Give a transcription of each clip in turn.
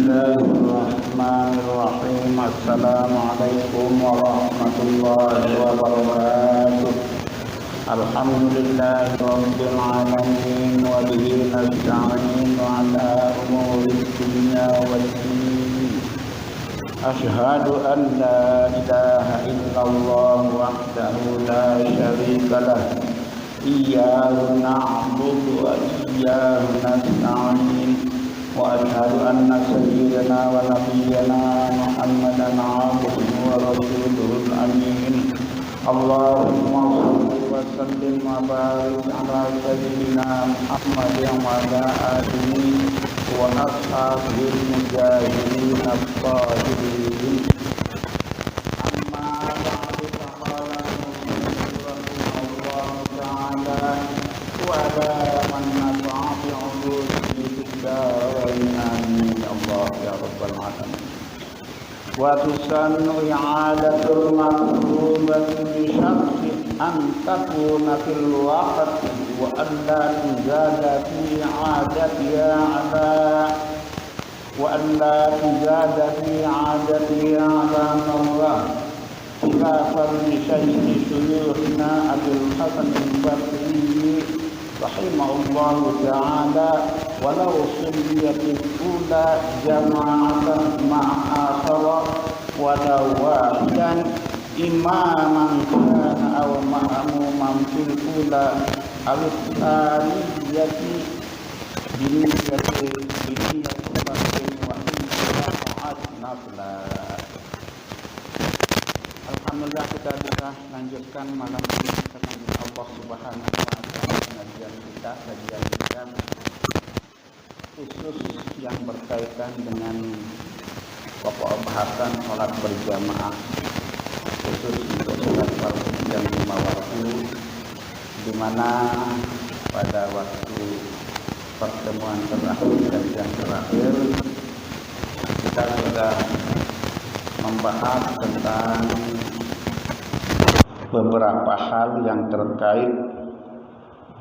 Bismillahirrahmanirrahim. Assalamualaikum warahmatullahi wabarakatuh. Alhamdulillahi rabbil alamin wa bihi nasta'in ala umuri dunya waddin. Asyhadu an la ilaha illallah wahdahu la syarika lah. Iyyahu na'budu wa iyyahu nasta'in. Wa asyhadu anna sayyidana wa nabiyyana Muhammadan abduhu wa rasuluhul amin. Allahumma shalli wa sallim wa barik ala sayyidina Muhammadin wa ala alihi wa ashabihi mujahidin as-sabirin. Amma ba'du, faqala Allah ta'ala wa ala man nafa'a bi'ulumihi amin Allah ya rabbal alamin. Wa tusannu i'adatul maqlubati bi syarti an takuna fil waqti wa an la tuzada fi 'adatiha 'ala wa an la tuzada fi 'adatiha 'ala Allah khilafan li syai'i syuyukhina Abul Hasan al-Basri rahimahullahu ta'ala. Walau sumiyatil ula jama'atan ma'akhara walau wahidan imaman kana aw ma'muman fil ula awis tsaniyati biniyati batin wa insya'at nafla. Alhamdulillah, kita bisa lanjutkan malam ini dengan Allah Subhanahu wa taala kajian kita khusus yang berkaitan dengan pokok bahasan sholat berjamaah, khusus untuk sholat fardu yang 5 waktu, di mana pada waktu pertemuan terakhir dan yang terakhir kita sudah membahas tentang beberapa hal yang terkait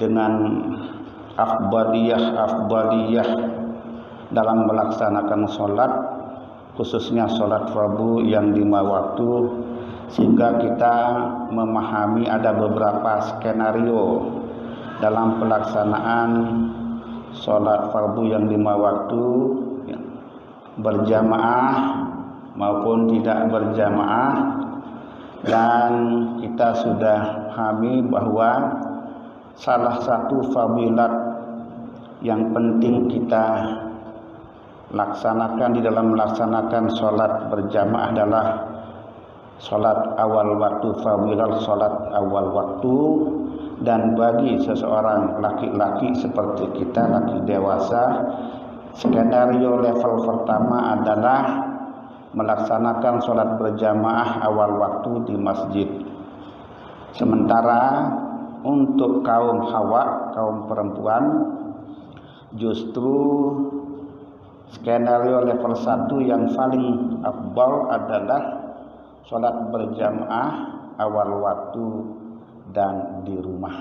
dengan afdaliyah dalam melaksanakan sholat, khususnya sholat fardu yang 5 waktu, sehingga kita memahami ada beberapa skenario dalam pelaksanaan sholat fardu yang 5 waktu, berjamaah maupun tidak berjamaah. Dan kita sudah pahami bahwa salah satu fadilat yang penting kita laksanakan di dalam melaksanakan sholat berjamaah adalah sholat awal waktu, fadilat sholat awal waktu. Dan bagi seseorang laki-laki seperti kita, laki dewasa, skenario level pertama adalah melaksanakan sholat berjamaah awal waktu di masjid. Sementara untuk kaum hawa, kaum perempuan, justru skenario level 1 yang paling afdal adalah sholat berjamaah awal waktu dan di rumah.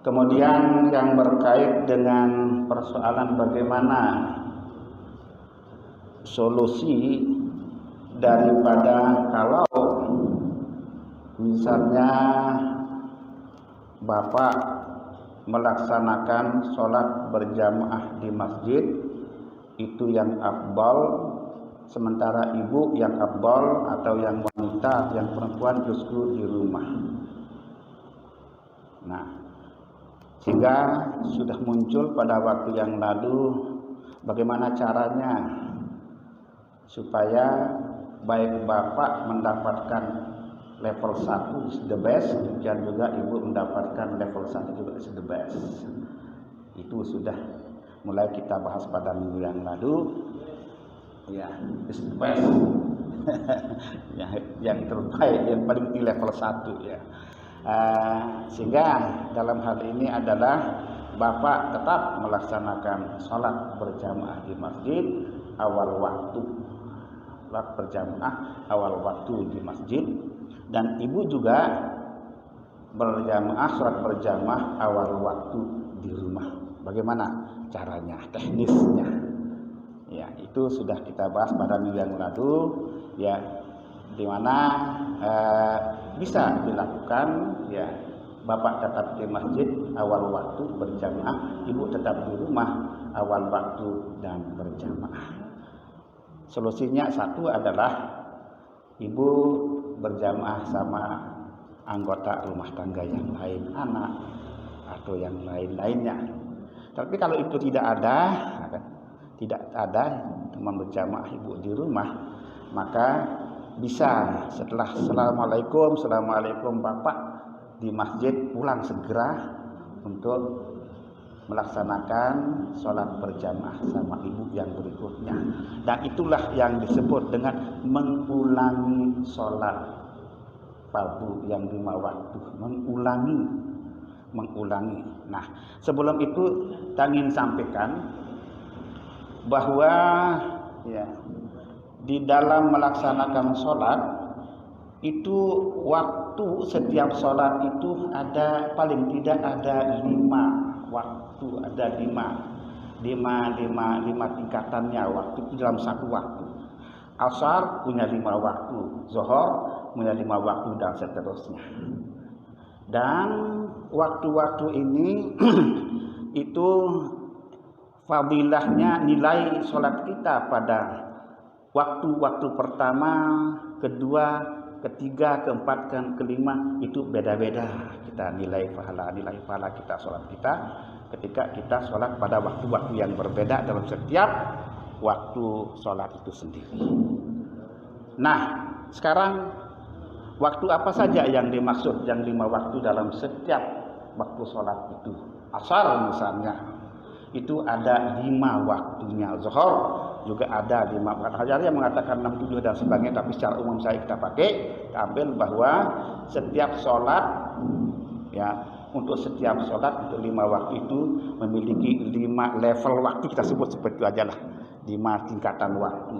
Kemudian yang berkait dengan persoalan bagaimana solusi daripada kalau misalnya Bapak melaksanakan sholat berjamaah di masjid, itu yang afdal, sementara ibu yang afdal atau yang wanita, yang perempuan justru di rumah. Nah, sehingga sudah muncul pada waktu yang lalu bagaimana caranya supaya baik Bapak mendapatkan level 1 is the best, dan juga ibu mendapatkan level 1 juga is the best. Itu sudah mulai kita bahas pada minggu yang lalu. Ya, is the best. yang terbaik, yang paling di level 1 ya. Sehingga dalam hal ini adalah Bapak tetap melaksanakan sholat berjamaah di masjid awal waktu, sholat berjamaah awal waktu di masjid, dan ibu juga berjamaah, sholat berjamaah awal waktu di rumah. Bagaimana caranya, teknisnya? Ya, itu sudah kita bahas pada minggu yang lalu, ya, di mana bisa dilakukan, ya, bapak tetap di masjid awal waktu berjamaah, ibu tetap di rumah awal waktu dan berjamaah. Solusinya satu adalah ibu berjamaah sama anggota rumah tangga yang lain, anak atau yang lain-lainnya. Tapi kalau itu tidak ada teman berjamaah ibu di rumah, maka bisa setelah assalamualaikum bapak di masjid, pulang segera untuk melaksanakan sholat berjamaah sama ibu yang berikutnya. Dan itulah yang disebut dengan mengulangi sholat fardu yang 5 waktu, mengulangi. Nah, sebelum itu saya ingin sampaikan bahwa, ya, di dalam melaksanakan sholat itu waktu setiap sholat itu ada paling tidak ada 5 waktu, ada 5 tingkatannya waktu itu dalam satu waktu. Asar punya 5 waktu, Zuhur punya 5 waktu, dan seterusnya. Dan waktu-waktu ini itu fadilahnya, nilai sholat kita pada waktu-waktu pertama, kedua, ketiga, keempat, kelima itu beda-beda. Kita nilai pahala kita sholat kita ketika kita sholat pada waktu-waktu yang berbeda dalam setiap waktu sholat itu sendiri. Nah, sekarang waktu apa saja yang dimaksud yang 5 waktu dalam setiap waktu sholat itu? Asar misalnya, itu ada 5 waktunya. Zuhur juga ada 5 waktu. Ada yang mengatakan 6, 7 dan sebagainya, tapi secara umum kita ambil bahwa setiap sholat, ya, untuk setiap sholat untuk 5 waktu itu memiliki 5 level waktu, kita sebut seperti itu aja lah, 5 tingkatan waktu.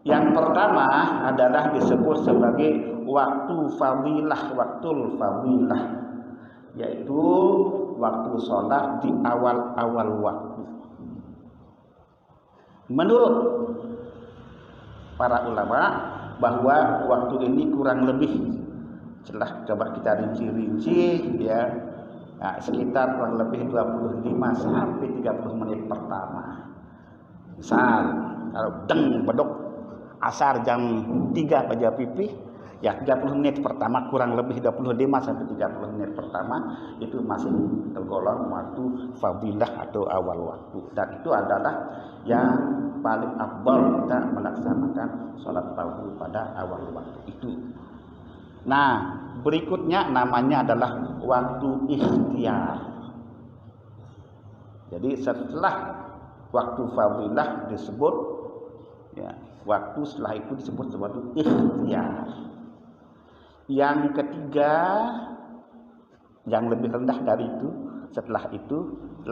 Yang pertama adalah disebut sebagai waktu fadilah, waktul fadilah, yaitu waktu sholat di awal-awal waktu. Menurut para ulama bahwa waktu ini kurang lebih, setelah coba kita rinci-rinci, ya, nah, sekitar kurang lebih 25 sampai 30 menit pertama. Misal kalau bedok asar jam 3 pada pipih, ya 30 menit pertama, kurang lebih 25 sampai 30 menit pertama itu masih tergolong waktu fadilah atau awal waktu. Dan itu adalah yang paling afdal kita melaksanakan sholat fardu pada awal waktu itu. Nah, berikutnya namanya adalah waktu ikhtiar. Jadi setelah waktu fadilah disebut, ya, waktu setelah itu disebut sebagai ikhtiar. Yang ketiga, yang lebih rendah dari itu, setelah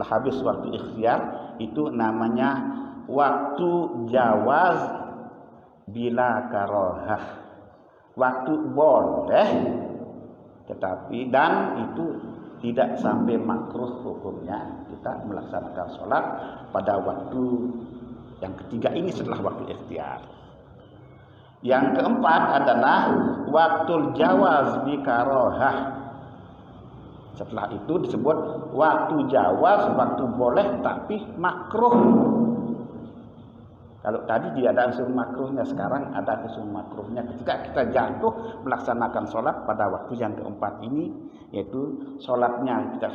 habis waktu ikhtiar, itu namanya waktu jawaz bila karohah. Waktu boleh, tetapi dan itu tidak sampai makruh hukumnya kita melaksanakan sholat pada waktu yang ketiga ini setelah waktu ikhtiar. Yang keempat adalah waktu jawaz bi karohah. Setelah itu disebut waktu jawaz, waktu boleh tapi makruh. Kalau tadi tidak ada unsur makruhnya, sekarang ada unsur makruhnya ketika kita jatuh melaksanakan sholat pada waktu yang keempat ini, yaitu sholat kita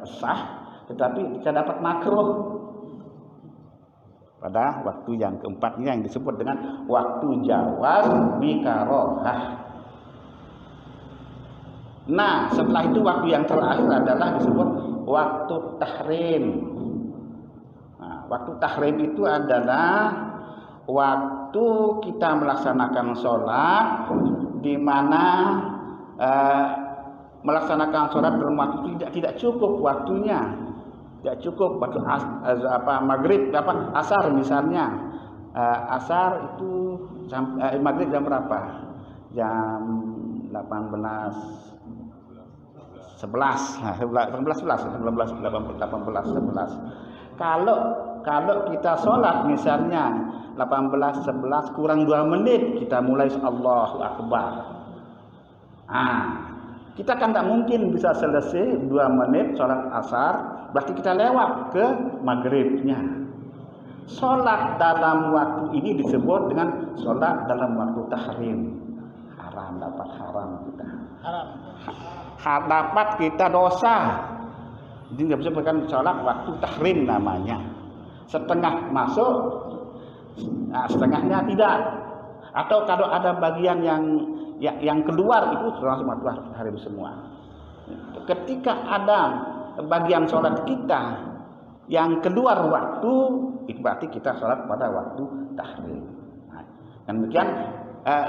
sah, tetapi kita dapat makruh pada waktu yang keempat ini yang disebut dengan waktu jawaz bi karohah. Nah, setelah itu waktu yang terakhir adalah disebut waktu tahrim. Nah, waktu tahrim itu adalah waktu kita melaksanakan sholat di mana melaksanakan sholat dalam waktu tidak cukup waktunya, tidak cukup waktu maghrib, asar misalnya, asar itu maghrib jam berapa? Jam 11. kalau kita sholat misalnya 18:11 kurang 2 menit kita mulai Allahu Akbar. Kita kan tak mungkin bisa selesai 2 menit sholat asar, berarti kita lewat ke maghribnya. Sholat dalam waktu ini disebut dengan sholat dalam waktu tahrim. Haram, dapat haram kita. Dapat kita dosa. Jadi nggak bisa bukan sholat waktu tahrim namanya. Setengah masuk, setengahnya tidak. Atau kalau ada bagian yang keluar itu langsung waktu tahrim semua. Ketika ada bagian sholat kita yang keluar waktu, itu berarti kita sholat pada waktu tahrim. Dan demikian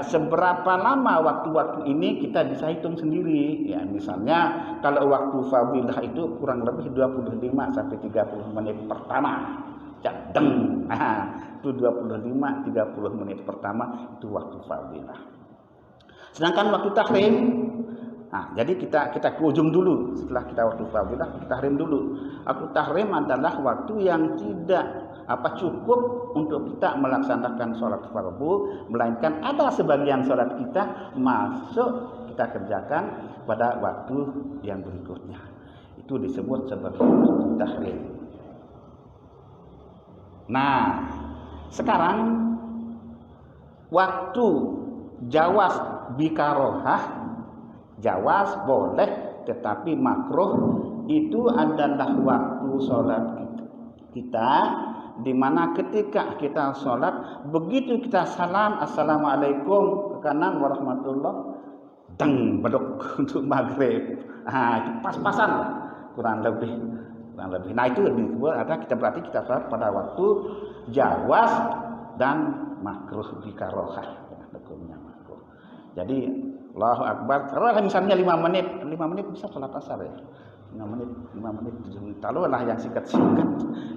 seberapa lama waktu-waktu ini kita bisa hitung sendiri. Ya, misalnya kalau waktu fadilah itu kurang lebih 25 sampai 30 menit pertama. Jadeng. Itu 25-30 menit pertama itu waktu fadilah. Sedangkan waktu tahrim, jadi kita ke ujung dulu. Setelah kita waktu fadilah, kita tahrim dulu. Waktu tahrim adalah waktu yang tidak cukup untuk kita melaksanakan sholat fardu, melainkan ada sebagian sholat kita masuk kita kerjakan pada waktu yang berikutnya. Itu disebut sebagai waktu tahrim. Nah, sekarang waktu jawaz bikarohah, jawaz boleh tetapi makruh, itu adalah waktu sholat kita di mana ketika kita sholat, begitu kita salam assalamualaikum ke kanan warahmatullah, deng beduk untuk maghrib. Itu pas-pasan kurang lebih. Nah itu kita berarti kita sholat pada waktu jawaz dan makruh bikarohah. Hukumnya makruh. Jadi Allahu Akbar. Kalau misalnya 5 menit bisa sholat asar ya. 5 menit, taruhlah yang singkat-singkat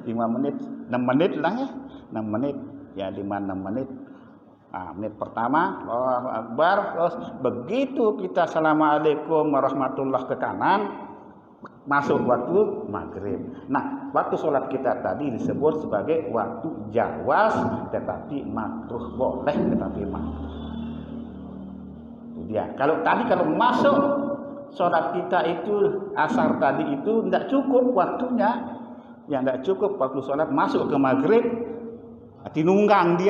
5 menit, 6 menit lah ya, 6 menit ya, 5-6 menit. Menit pertama Allahu Akbar, terus begitu kita assalamualaikum warahmatullah ke kanan, masuk waktu maghrib. Nah, waktu sholat kita tadi disebut sebagai waktu jawaz tetapi makruh, boleh tetapi makruh. Itu dia. Kalau masuk sholat kita itu asar tadi itu tidak cukup waktunya, yang tidak cukup waktu sholat masuk ke maghrib, hati nunggang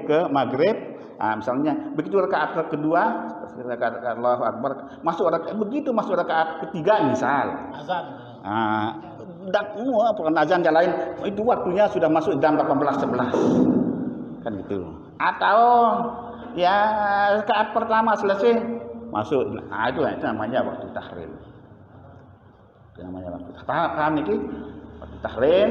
ke maghrib. Misalnya begitu rakaat kedua, rakaat Allahu Akbar, masuk rakaat ketiga misal. Azan. Bukan azan yang lain, itu waktunya sudah masuk jam 18:11. Kan gitu. Atau ya rakaat pertama selesai masuk, itu namanya waktu tahrim. Itu namanya waktu tahrim. Paham ini? Waktu tahrim,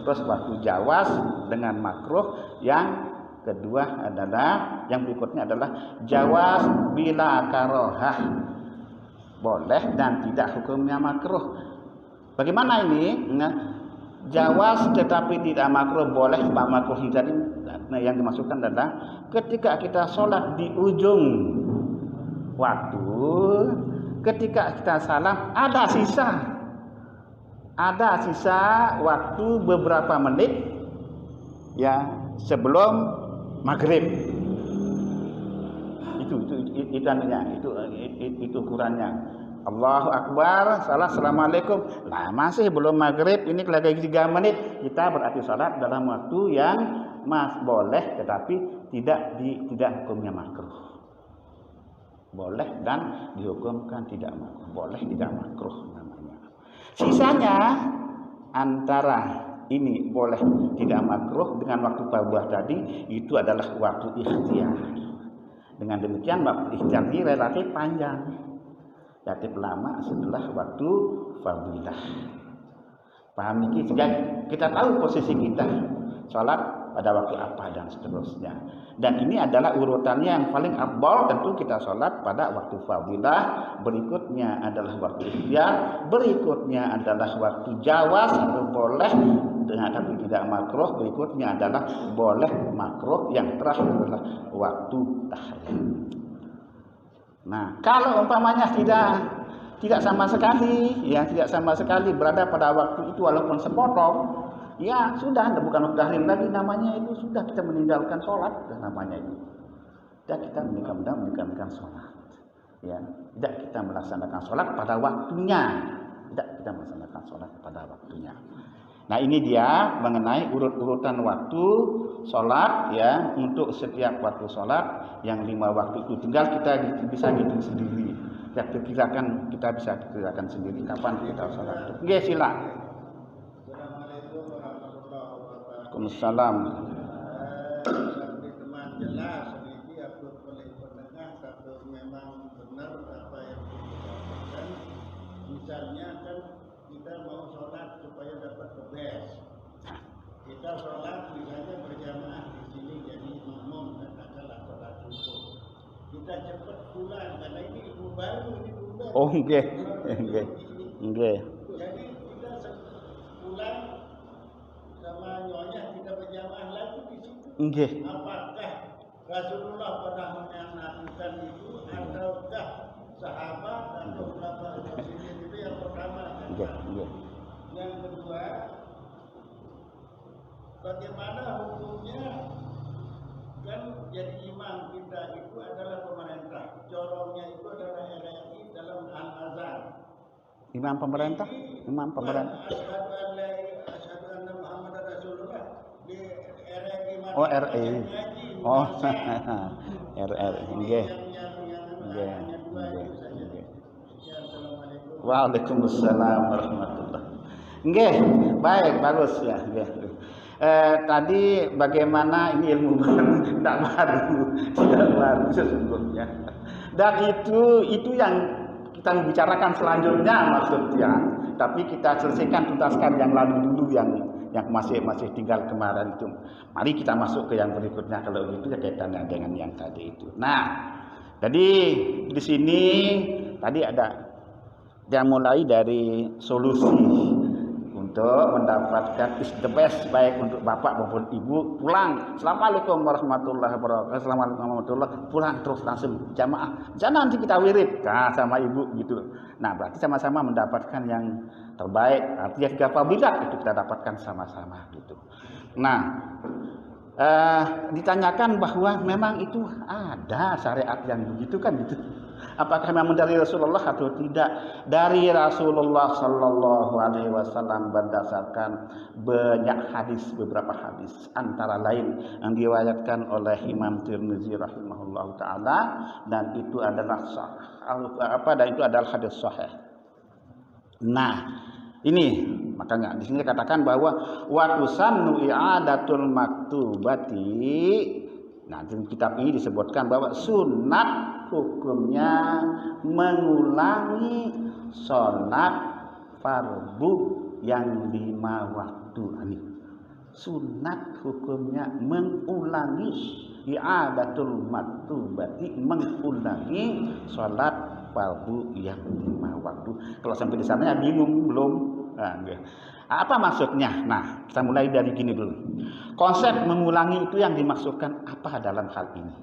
terus waktu jawaz dengan makruh. Yang kedua adalah, yang berikutnya adalah jawaz bila karohah, boleh dan tidak hukumnya makruh. Bagaimana ini? Jawaz tetapi tidak makruh, boleh pak makruh tadi. Yang dimasukkan adalah ketika kita sholat di ujung waktu, ketika kita salam ada sisa waktu beberapa menit ya sebelum maghrib. Itu ukurannya. Allahu Akbar, assalamualaikum. Masih belum maghrib, ini lagi 3 menit. Kita berarti salat dalam waktu yang boleh tetapi tidak hukumnya makruh. Boleh dan dihukumkan tidak makruh. Boleh tidak makruh namanya. Sisanya antara ini boleh tidak makruh dengan waktu fardhu tadi, itu adalah waktu ikhtiar. Dengan demikian waktu ikhtiar ini relatif panjang, relatif lama setelah waktu fardhilah. Paham ini? Sehingga kita tahu posisi kita sholat pada waktu apa dan seterusnya. Dan ini adalah urutannya yang paling afdal, tentu kita sholat pada waktu fadilah, berikutnya adalah waktu ikhtiar, berikutnya adalah waktu jawaz atau boleh tapi tidak makruh, berikutnya adalah boleh makruh, yang terakhir adalah waktu tahrim. Nah, kalau umpamanya tidak sama sekali, ya tidak sama sekali berada pada waktu itu walaupun sepotong, ya sudah, bukan waktu tahrim lagi namanya itu, sudah kita meninggalkan sholat namanya itu. Tidak kita meninggalkan sholat, ya tidak kita melaksanakan sholat pada waktunya, tidak kita melaksanakan sholat pada waktunya. Nah ini dia mengenai urut-urutan waktu sholat, ya untuk setiap waktu sholat yang 5 waktu itu. Tinggal kita bisa hitung sendiri. Ya, kita bisa kirakan sendiri kapan kita sholat. Oke, silakan. Assalamualaikum warahmatullahi wabarakatuh. Waalaikumsalam. Sampai teman jelas ini upload oleh pendengar, tapi memang benar apa yang dikatakan. Misalnya kan kita mau sholat supaya dapat kebes. Kita sholat misalnya berjamaah di sini jadi makmum, katakanlah sholat subuh. Kita cepat pulang karena ini ilmu baru, ini bukan. Oh, nggih. Nggih. Jadi kita pulang sama nyonya kita berjamaah lagi di situ. Nggih. Apakah Rasulullah pernah melakukan itu ataukah sahabat atau berapa muslimin itu yang pertama? Nggih. Yang kedua, bagaimana hukumnya? Kan jadi imam kita itu adalah pemerintah, corongnya itu adalah RRI dalam al-azan. Imam pemerintah? Imam pemerintah. Asyhadu anna Muhammadar Rasulullah di RRI. Oh, RRI. Oh, RRI. Nggih. Nggih. Waalaikumsalam warahmatullahi. Nggih, baik, bagus ya, nggih. Tadi bagaimana ini ilmu baru, tidak baru sesungguhnya. Dan itu yang kita bicarakan selanjutnya maksudnya. Tapi kita selesaikan, tuntaskan yang lalu dulu yang masih tinggal kemarin itu. Mari kita masuk ke yang berikutnya kalau itu ya kaitannya dengan yang tadi itu. Nah, jadi di sini tadi ada yang mulai dari solusi untuk mendapatkan is the best, baik untuk bapak maupun ibu pulang. Assalamualaikum warahmatullahi wabarakatuh. Assalamualaikum warahmatullahi wabarakatuh. Pulang terus langsung jamaah. Jangan nanti kita wirid sama ibu gitu. Nah berarti sama-sama mendapatkan yang terbaik. Artinya 3 fadilat itu kita dapatkan sama-sama gitu. Nah ditanyakan bahwa memang itu ada syariat yang begitu kan gitu. Apakah memang dari Rasulullah atau tidak? Dari Rasulullah Sallallahu Alaihi Wasallam berdasarkan banyak hadis, beberapa hadis, antara lain yang diriwayatkan oleh Imam Tirmizi rahimahullah taala, dan itu adalah dan itu adalah hadis sahih. Nah, ini makanya di sini dikatakan bahwa wa tusannu i'adatul maktubati. Nah, di kitab ini disebutkan bahwa sunat hukumnya mengulangi sholat fardu yang 5 waktu ini. Sunat hukumnya mengulangi i'adatul maktubati, mengulangi sholat fardu yang 5 waktu. Kalau sampai di sana ya bingung belum? Nah, apa maksudnya? Nah, kita mulai dari gini dulu. Konsep mengulangi itu yang dimaksudkan apa dalam hal ini?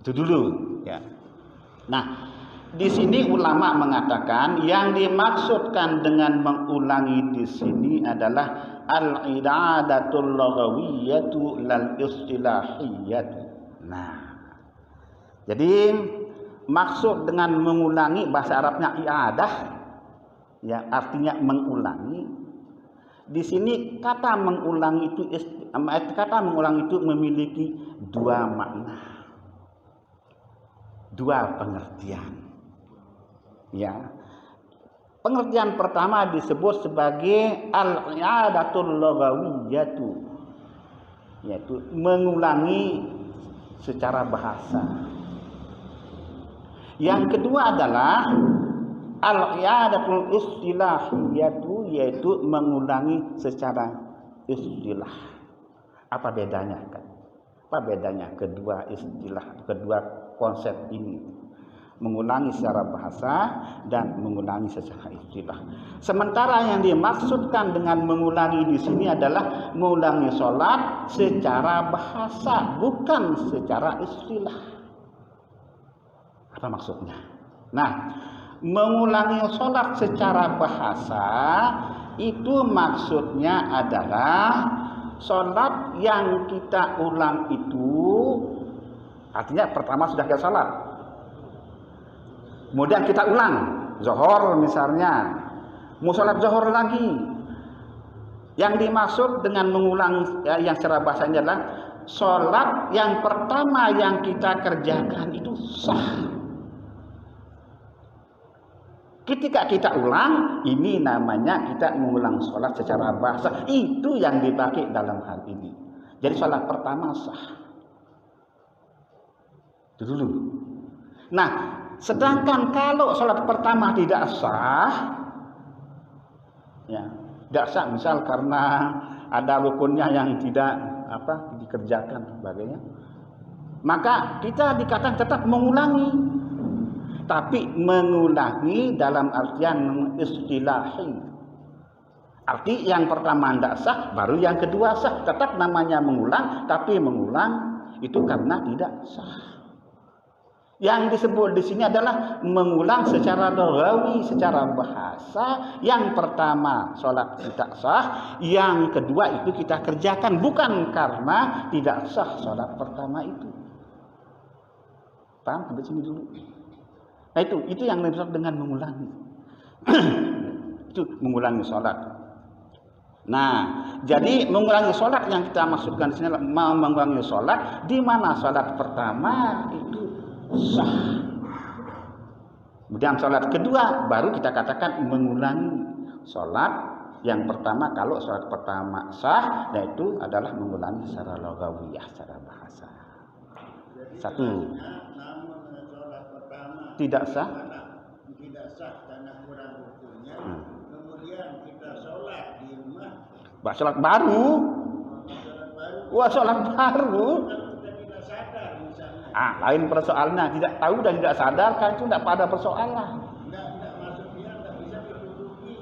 Itu dulu, ya. Nah, di sini ulama mengatakan yang dimaksudkan dengan mengulangi di sini adalah al-i'adatul lughawiyyatu lal istilahiyyatu. Nah, jadi maksud dengan mengulangi bahasa Arabnya i'adah, ya artinya mengulangi. Di sini kata mengulangi itu memiliki 2 makna, 2 pengertian. Ya. Pengertian pertama disebut sebagai al-i'adatul lughawiyyatu, yaitu mengulangi secara bahasa. Yang kedua adalah al-i'adatul istilahiyatu, yaitu mengulangi secara istilah. Apa bedanya kan? Apa bedanya kedua istilah, kedua konsep ini? Mengulangi secara bahasa dan mengulangi secara istilah. Sementara yang dimaksudkan dengan mengulangi di sini adalah mengulangi sholat secara bahasa, bukan secara istilah. Apa maksudnya? Nah, mengulangi sholat secara bahasa itu maksudnya adalah sholat yang kita ulang itu, artinya pertama sudah kita sholat, kemudian kita ulang zuhur misalnya, mau sholat zuhur lagi. Yang dimaksud dengan mengulang yang secara bahasanya adalah sholat yang pertama yang kita kerjakan itu sah. Ketika kita ulang, ini namanya kita mengulang sholat secara bahasa. Itu yang dipakai dalam hal ini. Jadi sholat pertama sah. Itu dulu. Nah, sedangkan kalau sholat pertama tidak sah, ya, tidak sah misal karena ada rukunnya yang tidak dikerjakan sebagainya, maka kita dikatakan tetap mengulangi, tapi mengulangi dalam artian istilahi. Arti yang pertama tidak sah, baru yang kedua sah. Tetap namanya mengulang, tapi mengulang itu karena tidak sah. Yang disebut di sini adalah mengulang secara lughawi, secara bahasa. Yang pertama sholat tidak sah, yang kedua itu kita kerjakan bukan karena tidak sah sholat pertama itu. Paham? Sampai sini dulu. Nah itu yang dimaksud dengan mengulangi. Itu mengulangi sholat. Nah, jadi mengulangi sholat yang kita maksudkan di sini adalah mengulangi sholat di mana sholat pertama itu sah. Kemudian sholat kedua baru kita katakan mengulangi sholat yang pertama. Kalau sholat pertama sah, yaitu adalah mengulangi secara lugawiyah, secara bahasa. Satu. Tidak sah. Tidak sah karena kurang rukunnya. Kemudian kita sholat di rumah. Sholat baru. Wah, sholat baru. Lain persoalannya, tidak tahu dan tidak sadar kan itu tidak pada persoalan. Tidak maksudnya tidak bisa ditutupi.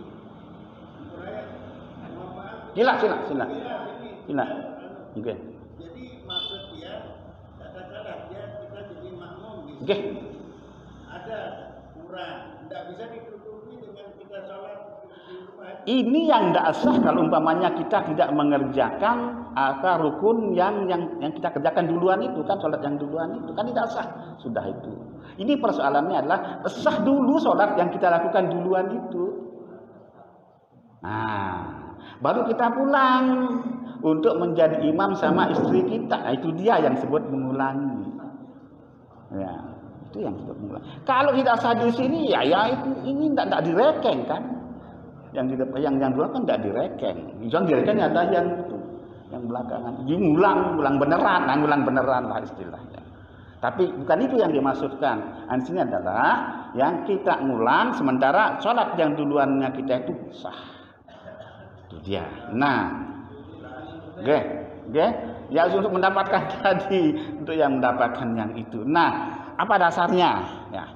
Sila. Oke. Jadi maksud dia, katakanlah kita jadi makmum di sini. Oke. Ada kurang, tidak bisa ditutupi dengan kita sholat di rumah. Ini yang tidak sah kalau umpamanya kita tidak mengerjakan rukun yang kita kerjakan duluan itu kan, sholat yang duluan itu kan tidak sah. Sudah itu. Ini persoalannya adalah sah dulu sholat yang kita lakukan duluan itu. Nah, baru kita pulang untuk menjadi imam sama istri kita. Nah, itu dia yang disebut mengulangi. Ya, itu yang disebut mengulangi. Kalau tidak sah di sini, ya itu ini tidak direken kan. Yang dulu kan tidak direken. Yang direken ada yang belakangan. Ini ngulang beneran, ngulang beneran lah istilahnya. Tapi bukan itu yang dimaksudkan. Di sini adalah yang kita ngulang sementara sholat yang duluannya kita itu sah. Itu dia. Nah, oke. Ya untuk mendapatkan tadi, untuk yang mendapatkan yang itu. Nah, apa dasarnya? Ya,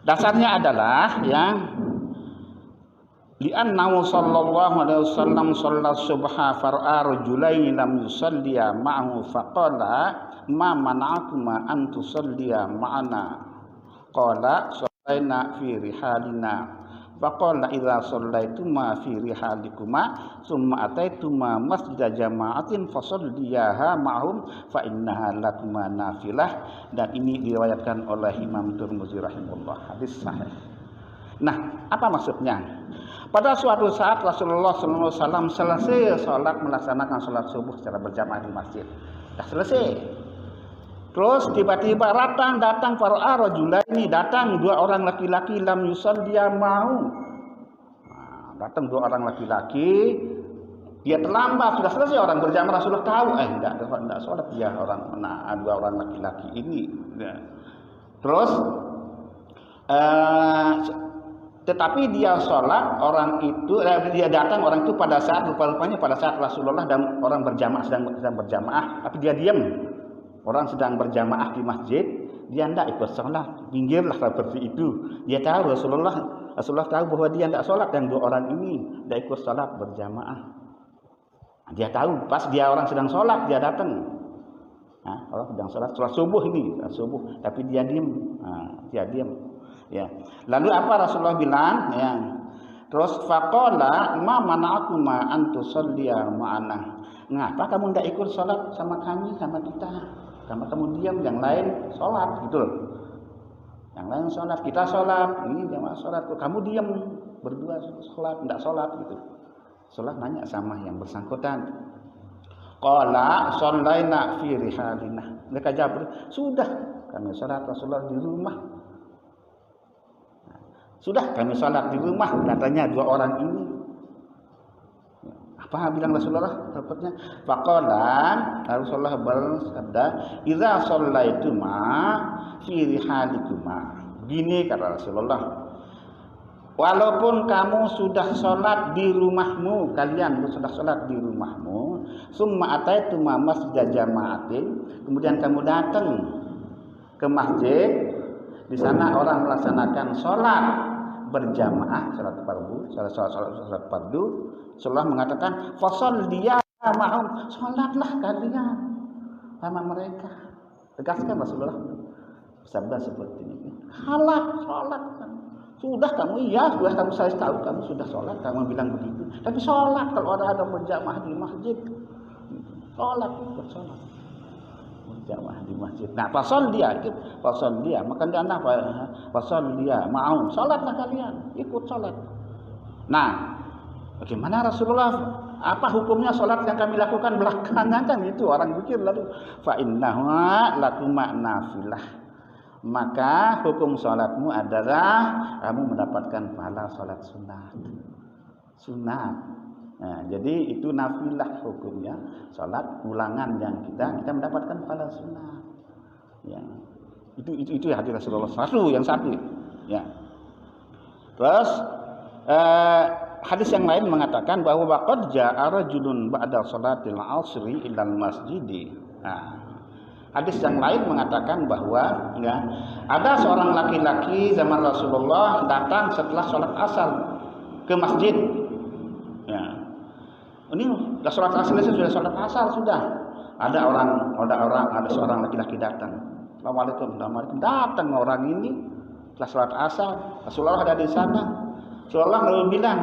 dasarnya adalah yang li'annahu sallallahu alaihi wasallam shalla subha far'a rajulaini lam yusalliya ma'ahu faqala ma mana'akuma an tusalliya ma'ana qala sallaina fi rihalina faqala idza sallaituma fi rihalikuma summa ataituma masjida jama'atin fasalliyaha ma'hum fa innaha lakuma nafilah. Dan ini diriwayatkan oleh Imam Tirmidzi rahimahullah, hadis sahih. Nah, apa maksudnya? Pada suatu saat Rasulullah SAW selesai sholat, melaksanakan sholat subuh secara berjamaah di masjid. Sudah selesai. Terus tiba-tiba datang para rajulaini, datang dua orang laki-laki lam yusalliya ma'ahu. Datang dua orang laki-laki, dia terlambat, sudah selesai orang berjamaah. Rasulullah tahu, tidak sholat dia dua orang laki-laki ini. Terus tetapi dia sholat, orang itu dia datang orang itu pada saat rupanya pada saat Rasulullah dan orang berjamaah sedang berjamaah, tapi dia diam. Orang sedang berjamaah di masjid, dia tidak ikut sholat, pinggirlah seperti itu. Dia tahu Rasulullah tahu bahwa dia tidak sholat, yang dua orang ini tidak ikut sholat berjamaah. Dia tahu pas dia orang sedang sholat dia datang. Orang sedang sholat subuh ini, subuh, tapi dia diam. Ya. Lalu apa Rasulullah bilang? Ya. Terus faqala ma mana'akuma an tusalliya ma'ana. Ngapa kamu tidak ikut sholat sama kami, sama kita? Karena kamu diam, yang lain sholat, gitu loh. Yang lain sholat, kita sholat, ini jamaah sholat, kamu diam berdua sholat, tidak sholat, gitu. Sholat nanya sama yang bersangkutan. Qala shallaina fi rihalina. Mereka jawab, sudah kami sholat Rasulullah di rumah. Sudah kami sholat di rumah, katanya dua orang ini. Apa bilang Rasulullah? Dapatnya faqala Rasulullah bersabda, "Idza shallaituma fi rihalikuma." Gini kata Rasulullah, walaupun kamu sudah sholat di rumahmu, kalian sudah sholat di rumahmu, summa ataituma masjid jama'atin, kemudian kamu datang ke masjid, di sana orang melaksanakan sholat berjamaah, sholat fardu. Rasulullah mengatakan, fasol dia ma'hum, sholatlah kalian sama mereka. Tegaskan Rasulullah sabda seperti ini. Halal sholat. Sudah kamu, iya, sudah kamu, saya tahu kamu sudah sholat, kamu bilang begitu. Tapi sholat kalau ada berjamaah di masjid, sholat, bersolat berjamaah di masjid. Nah, fasol dia, maka dia apa? Fasol dia, mau sholatlah kalian, ikut sholat. Nah, bagaimana Rasulullah? Apa hukumnya sholat yang kami lakukan belakangan kan itu orang pikir lalu fa innahu lakum nafilah. Maka hukum sholatmu adalah kamu mendapatkan pahala sholat sunat. Nah, jadi itu nafilah hukumnya, sholat ulangan yang kita mendapatkan pahala sunat. Ya, itu hadis Rasulullah yang satu. Ya. Terus hadis yang lain mengatakan bahwa waqad ja'a rajulun ba'da sholatil 'ashri ilal masjidi. Nah, hadis yang lain mengatakan bahwa ya, ada seorang laki-laki zaman Rasulullah datang setelah sholat asar ke masjid. Ya. Ini sudah sholat asar, sudah sholat asar sudah. Ada seorang laki-laki datang. Assalamualaikum. Datang orang ini setelah sholat asar. Rasulullah ada di sana. Rasulullah lalu bilang,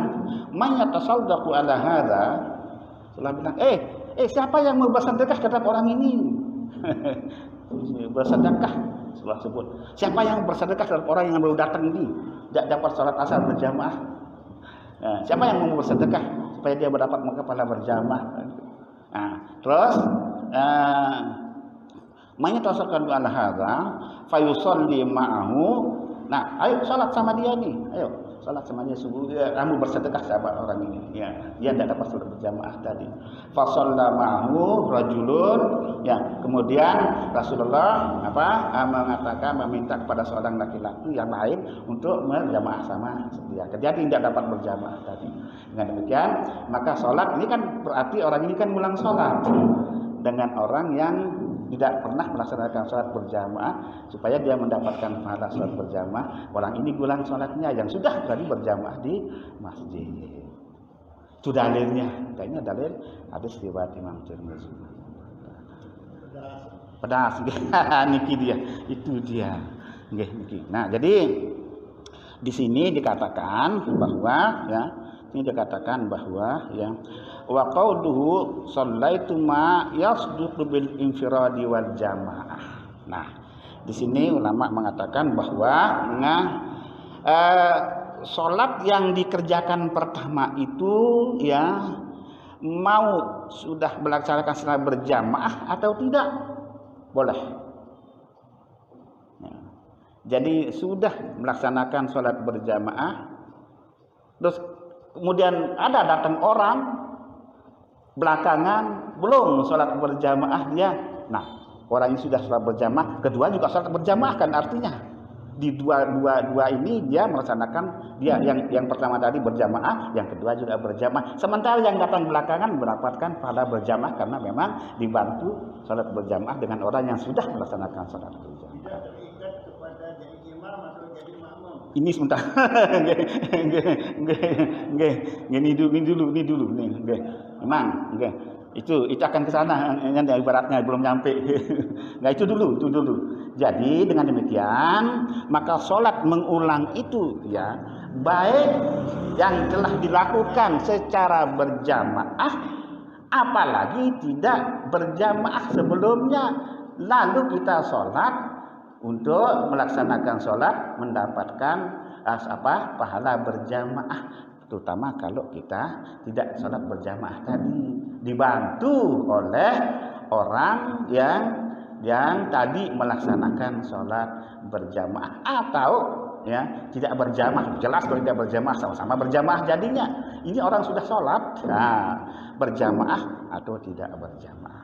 "Man yatasaddaqu ala hadza?" Rasulullah bilang, siapa yang mau bersedekah terhadap orang ini?" Bersedekah, Rasulullah sebut. Siapa yang bersedekah terhadap orang yang baru datang ini, tidak dapat sholat asar berjamaah? Nah, siapa yang mau bersedekah supaya dia mendapat pahala berjamaah? Nah, terus man yatasaddaqu ala hadza fayusalli ma'ahu. Nah, ayo sholat sama dia nih, ayo. Salat sama dia subuh, kamu bersedekah sahabat orang ini. Ya, dia tidak dapat sholat berjamaah tadi. Fa shalla ma'hu rajulun. Ya, kemudian Rasulullah mengatakan meminta kepada seorang laki-laki yang lain untuk berjamaah sama dia. Dia tidak dapat berjamaah tadi. Dengan demikian, maka sholat ini kan berarti orang ini kan ulang sholat dengan orang yang tidak pernah melaksanakan sholat berjamaah supaya dia mendapatkan pahala sholat berjamaah. Orang ini ulang sholatnya yang sudah tadi berjamaah di masjid. Itu dalilnya. Kayaknya dalil hadis riwayat Imam Tirmidzi. Pedas. Niki dia. Itu dia. Niki. Nah, jadi di sini dikatakan bahwa wa qauluhu shallaitu ma yasduqu bil infiradi wal jamaah. Nah, di sini ulama mengatakan bahwa salat yang dikerjakan pertama itu ya mau sudah melaksanakan salat berjamaah atau tidak boleh. Ya. Jadi sudah melaksanakan salat berjamaah, terus kemudian ada datang orang belakangan belum sholat berjamaah dia. Nah, orang ini sudah sholat berjamaah, kedua juga sholat berjamaah kan artinya di dua ini dia melaksanakan dia yang pertama tadi berjamaah, yang kedua juga berjamaah. Sementara yang datang belakangan mendapatkan pahala berjamaah karena memang dibantu sholat berjamaah dengan orang yang sudah melaksanakan sholat berjamaah. Tidak terikat kepada jadi imam atau jadi makmum. Ini sebentar. Ini dulu. Memang, Itu akan ke sana, ibaratnya belum nyampe. Nah, itu dulu. Jadi dengan demikian, maka sholat mengulang itu ya, baik yang telah dilakukan secara berjamaah, apalagi tidak berjamaah sebelumnya, lalu kita sholat untuk melaksanakan sholat mendapatkan pahala berjamaah, terutama kalau kita tidak sholat berjamaah tadi, dibantu oleh orang yang tadi melaksanakan sholat berjamaah, atau ya tidak berjamaah. Jelas kalau tidak berjamaah, sama-sama berjamaah jadinya. Ini orang sudah sholat, berjamaah atau tidak berjamaah.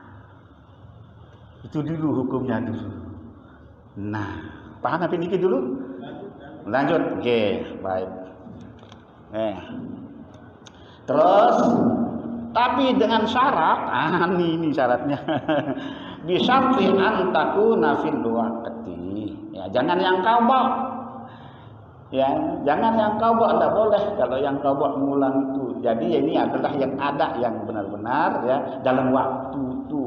Itu dulu hukumnya dulu. Nah, paham apa ini dulu? Lanjut. Oke, baik. Terus, tapi dengan syarat, ini syaratnya. Bisyarti an takuna fil waqti. Ya, jangan yang qadha. Ya, jangan yang qadha, tidak boleh kalau yang qadha mengulang itu. Jadi ini adalah yang ada, yang benar-benar ya dalam waktu itu.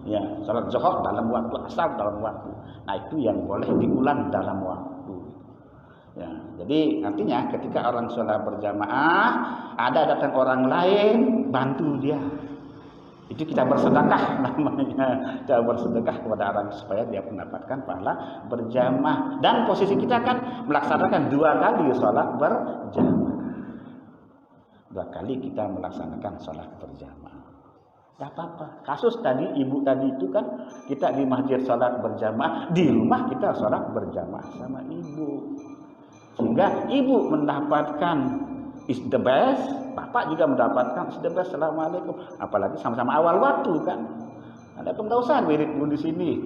Ya, salat zuhur dalam waktu, asar dalam waktu. Nah, itu yang boleh diulang dalam waktu. Ya, jadi artinya ketika orang sholat berjamaah, ada datang orang lain, bantu dia. Itu kita bersedekah namanya. Kita bersedekah kepada orang supaya dia mendapatkan pahala berjamaah. Dan posisi kita kan melaksanakan 2 kali sholat berjamaah. 2 kali kita melaksanakan sholat berjamaah. Tidak apa-apa. Kasus tadi, ibu tadi itu kan kita di masjid sholat berjamaah, di rumah kita sholat berjamaah sama ibu. Sehingga ibu mendapatkan is the best, bapak juga mendapatkan is the best. Assalamualaikum. Apalagi sama-sama awal waktu kan. Ada penggausan wirid di sini.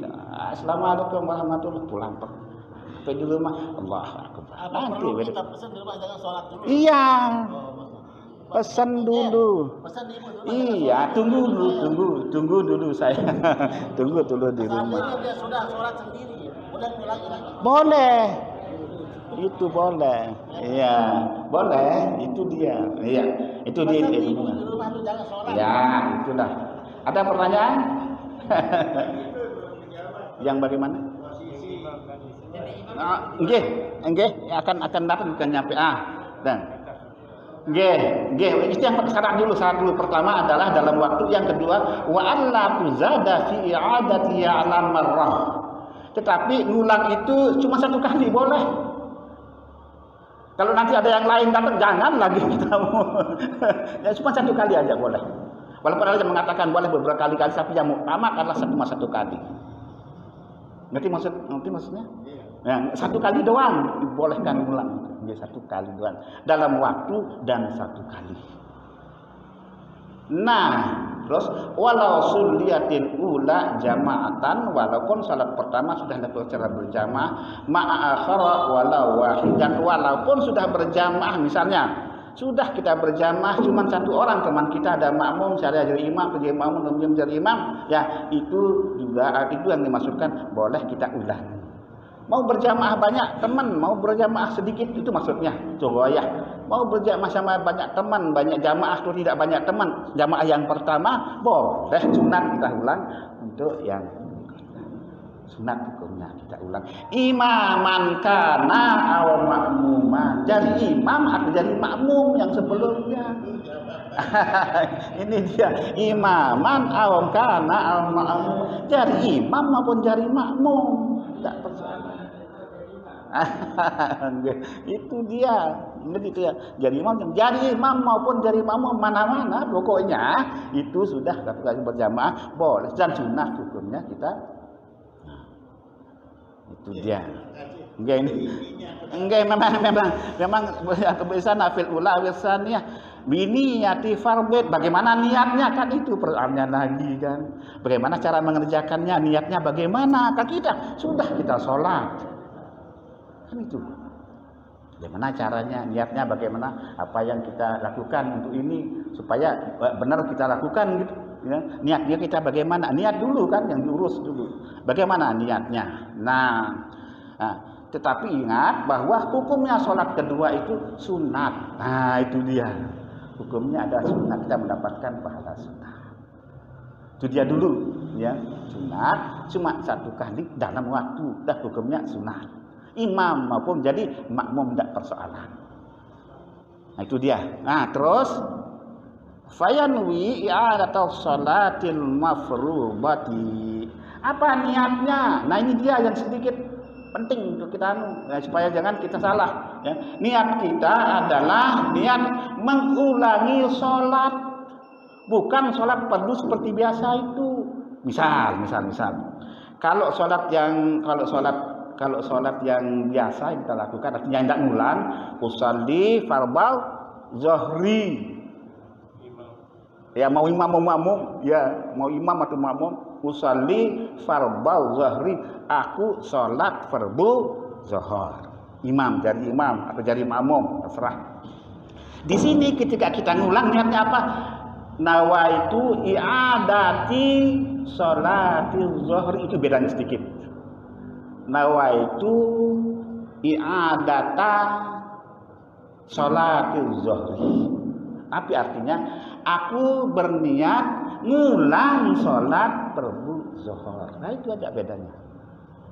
Assalamualaikum warahmatullahi wabarakatuh. Pulang sampai di rumah, Allah akbar. Nanti wirid. Kita pesan di rumah jangan sholat dulu. Iya. Pesan dulu. Pesan di ibu dulu. Iya, tunggu dulu saya. tunggu di rumah. Dia sudah sholat sendiri. Boleh pulang lagi. Boleh. Itu boleh. Iya, boleh. Itu dia. Iya, itu dia. Di rumah jangan sholat. Ya, itulah. Ada pertanyaan? Yang bagaimana? Nggih, akan dapat bukan nyampe. Dan nggih, itu yang syarat dulu. Pertama adalah dalam waktu, yang kedua wa alla tuzada fi i'adati ala marrah. Tetapi ngulang itu cuma 1 kali boleh. Kalau nanti ada yang lain datang, jangan lagi kita ya, cuma 1 kali aja boleh. Walaupun ada yang mengatakan boleh beberapa kali-kali, tapi yang utama adalah cuma 1 kali. Ngerti maksudnya? Ya, 1 kali doang dibolehkan ulang. Ya, 1 kali doang dalam waktu dan 1 kali. Nah, terus walau suliyatil ula jama'atan, walaupun salat pertama sudah dilakukan secara berjamaah, ma'akhara walau wahidan, walaupun sudah berjamaah, misalnya sudah kita berjamaah cuma 1 orang teman kita, ada makmum, saya jadi imam, dia makmum, dia jadi imam, ya itu juga itu yang dimaksudkan boleh kita ulang. Mau berjamaah banyak teman, mau berjamaah sedikit, itu maksudnya ya. Mau berjamaah sama banyak teman, banyak jamaah atau tidak banyak teman, jamaah yang pertama boleh sunat kita ulang, untuk yang sunat hukumnya kita ulang. Imaman kana aw makmuman, jadi imam atau jadi makmum yang sebelumnya. Ini dia, imaman aw kana aw makmum, jadi imam maupun jadi makmum, tidak persoalan. Itu dia, begitu ya. Jadi imam maupun jadi makmum, mana-mana pokoknya itu sudah lakukan berjamaah boleh, dan sunnah hukumnya kita. Itu dia. Enggak memang kebiasaan nafil ula wisannya biniyati fardhu. Bagaimana niatnya kan itu pertanyaannya lagi kan. Bagaimana cara mengerjakannya, niatnya bagaimana? Kan kita sudah kita sholat. Kan itu. Bagaimana caranya, niatnya bagaimana, apa yang kita lakukan untuk ini supaya benar kita lakukan gitu. Ya, niatnya kita bagaimana? Niat dulu kan yang diurus dulu. Bagaimana niatnya? Nah, tetapi ingat bahwa hukumnya sholat kedua itu sunat. Nah, itu dia. Hukumnya ada sunat, kita mendapatkan pahala sunat. Itu dia dulu, ya. Sunat cuma satu kali dalam waktu, dah hukumnya sunat. Imam maupun jadi makmum tidak persoalan. Nah, itu dia. Nah, terus fayanwi i'adatul salatil mafrubati. Apa niatnya? Nah, ini dia yang sedikit penting untuk kita supaya jangan kita salah, ya. Niat kita adalah niat mengulangi sholat, bukan sholat fardu seperti biasa itu. Misal. Kalau sholat yang biasa yang kita lakukan artinya tidak ngulang, usolli fardal zuhri. Ya mau imam mau makmum, ya mau imam atau makmum, usolli fardal zuhri. Aku sholat fardu zuhur. Imam jadi imam atau jadi makmum, terserah. Di sini ketika kita ngulang niatnya apa? Nawaitu i'adati sholatil zuhri, itu bedanya sedikit. Nawaitu i'adata sholatil zuhri. Tapi artinya aku berniat ngulang sholat fardu zuhur. Nah, itu aja bedanya.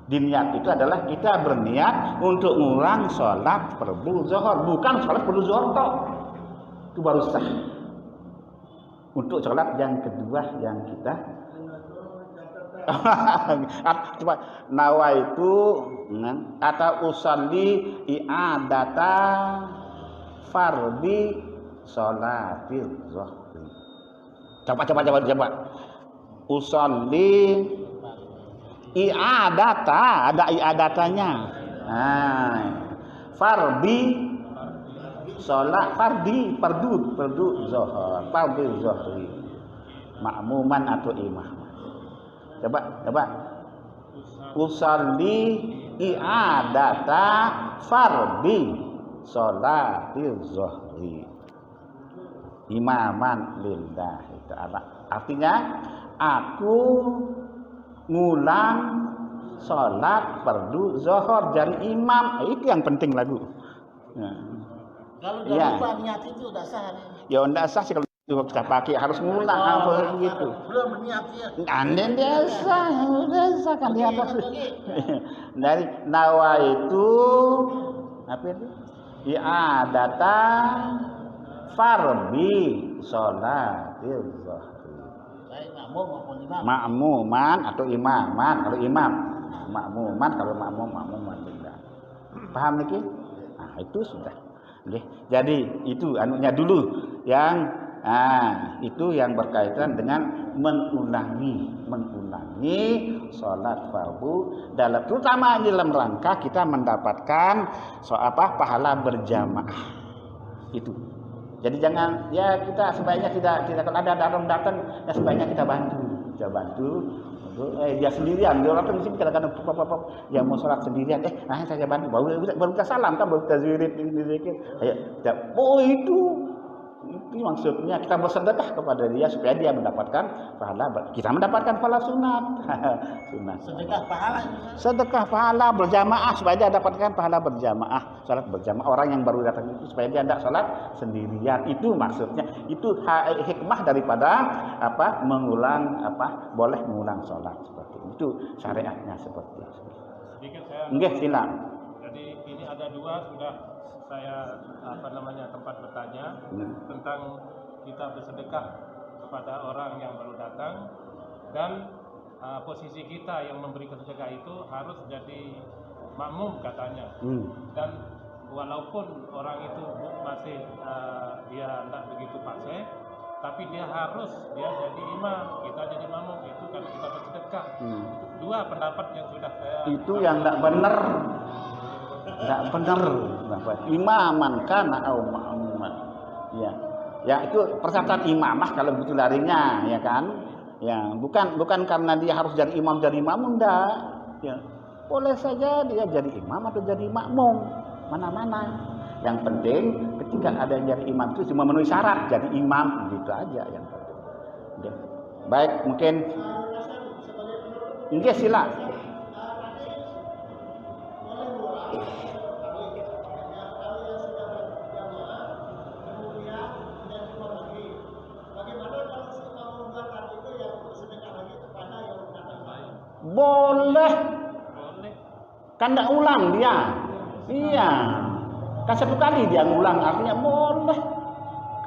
Di niat itu adalah kita berniat untuk ngulang sholat fardu zuhur, bukan sholat fardu zuhur toh. Itu baru sah. Untuk sholat yang kedua yang kita coba nawaitu atau usolli i'adata fardi sholatil zuhri. Coba. Usolli i'adata, ada i'adatanya. Nah, fardi sholat fardu zuhur, fardu zuhri, makmuman atau imam. Coba. Usolli i'adata fardi sholatil zuhri imaman lillahi ta'ala. Artinya aku ngulang sholat fardu zuhur jadi imam. Itu yang penting lagu. Kalau udah lupa niat itu udah sah. Ya enggak sah sih kalau kita pakai, harus ngulang apa gitu. Belum niat ya. Anda biasa, udah kan di atas. Dari nawaitu apa itu? I'adata fardi sholatil zuhri. Baik makmum maupun imam. Makmuman atau imaman, kalau imam. Makmuman, kalau makmuman tidak. Paham niki? Nah, itu sudah. Jadi itu anunya dulu yang itu yang berkaitan dengan mengulangi sholat fardu terutama dalam rangka kita mendapatkan pahala berjamaah itu. Jadi jangan kita sebaiknya tidak kalau ada orang datang ya sebaiknya kita bantu. Dia sendirian, dia orang di sini kadang-kadang yang mau sholat sendirian, saya bantu, baru kita salam kan, baru kita zirit ini zikir, itu maksudnya kita bersedekah kepada dia supaya dia mendapatkan pahala, kita mendapatkan pahala sunat. Sedekah pahala berjamaah supaya dia dapatkan pahala berjamaah, sholat berjamaah. Orang yang baru datang itu supaya dia tidak sholat sendirian. Itu maksudnya, itu hikmah daripada boleh mengulang sholat seperti itu, syariatnya seperti itu. Sedikit saya. Nggih, silakan. Jadi ini ada dua sudah saya tempat bertanya tentang kita bersedekah kepada orang yang baru datang dan posisi kita yang memberikan sedekah itu harus jadi makmum katanya. Dan walaupun orang itu masih dia tidak begitu fasih, tapi dia jadi imam, kita jadi makmum, itu karena kita bersedekah. Dua pendapat yang sudah saya itu yang tidak benar. Tidak benar. Imaman kana au ma'muman. Ya itu persyaratan imamah kalau begitu larinya, ya kan? Ya, bukan karena dia harus jadi imam jadi makmum, enggak. Ya. Boleh saja dia jadi imam atau jadi makmum, mana-mana. Yang penting ketika ada yang jadi imam itu cuma memenuhi syarat jadi imam, gitu aja yang penting. Ya. Baik, mungkin silakan. Boleh. Kan tidak ulang dia. Iya. Kan satu kali dia ngulang, artinya boleh.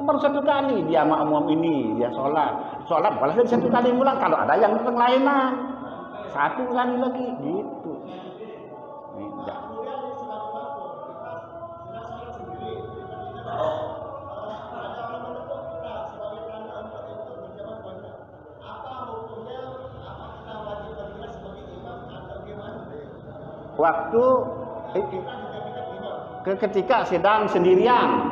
Baru satu kali dia makmum ini, dia sholat boleh satu kali ngulang. Kalau ada yang kelainan, satu kali lagi, gitu. Tidak. Waktu ketika sedang sendirian,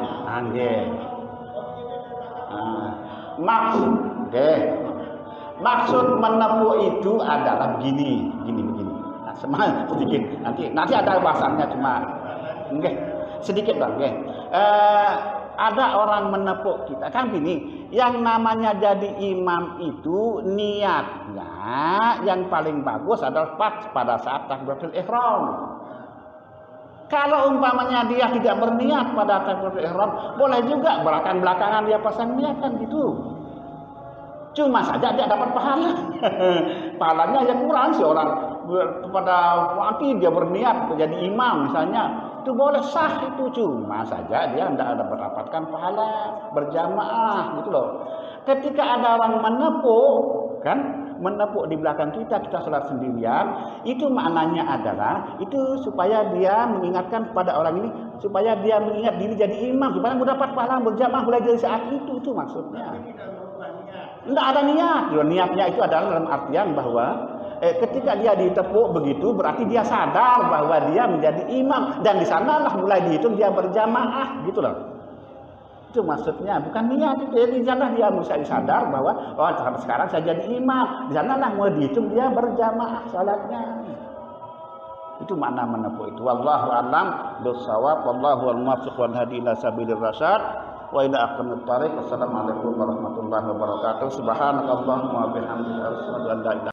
maksud menepu itu adalah begini. Nah, sedikit nanti ada bahasanya, cuma sedikit bang. Ada orang menepuk kita kan gini, yang namanya jadi imam itu niatnya yang paling bagus adalah pas pada saat takbiratul ihram. Kalau umpamanya dia tidak berniat pada takbiratul ihram, boleh juga belakangan dia pasang niat kan gitu. Cuma saja dia dapat pahala. Pahalanya yang kurang sih orang pada waktu dia berniat menjadi imam misalnya, itu boleh sah itu, cuma saja dia tidak ada mendapatkan pahala berjamaah gitu loh. Ketika ada orang menepuk di belakang kita sholat sendirian, itu maknanya adalah itu supaya dia mengingatkan pada orang ini, supaya dia mengingat diri jadi imam, supaya mendapat pahala berjamaah mulai dari saat itu maksudnya. Tidak ada niat. Niatnya itu adalah dalam artian bahwa ketika dia ditepuk begitu, berarti dia sadar bahwa dia menjadi imam, dan di sanalah mulai dihitung dia berjamaah gitu loh. Itu maksudnya, bukan niat itu. Di sana dia mesti sadar bahwa sekarang saya jadi imam, di sanalah mulai dihitung dia berjamaah salatnya. Itu makna menepuk itu. Wallahu a'lam bishawab. Wallahu al-muwaffiq wal hadi ila sabilir rasyad. Wa ila aqwamit thariq. Assalamualaikum warahmatullahi wabarakatuh. Subhanakallahumma wa bihamdika asyhadu an la ilaha